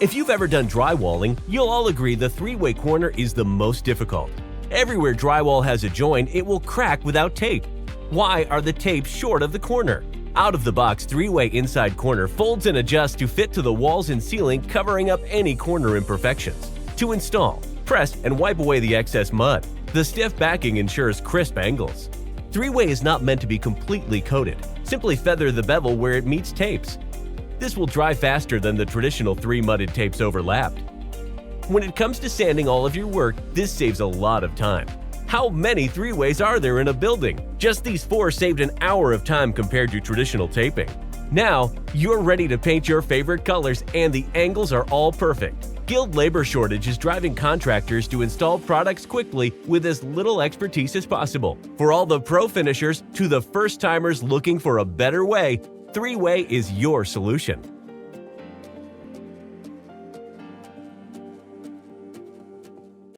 If you've ever done drywalling, you'll all agree the three-way corner is the most difficult. Everywhere drywall has a joint, it will crack without tape. Why are the tapes short of the corner? Out-of-the-box three-way inside corner folds and adjusts to fit to the walls and ceiling, covering up any corner imperfections. To install, press and wipe away the excess mud. The stiff backing ensures crisp angles. Three-way is not meant to be completely coated. Simply feather the bevel where it meets tapes. This will dry faster than the traditional three mudded tapes overlapped. When it comes to sanding all of your work, this saves a lot of time. How many three-ways are there in a building? Just these 4 saved an hour of time compared to traditional taping. Now, you're ready to paint your favorite colors and the angles are all perfect. Skilled labor shortage is driving contractors to install products quickly with as little expertise as possible. For all the pro finishers to the first-timers looking for a better way, three-way is your solution.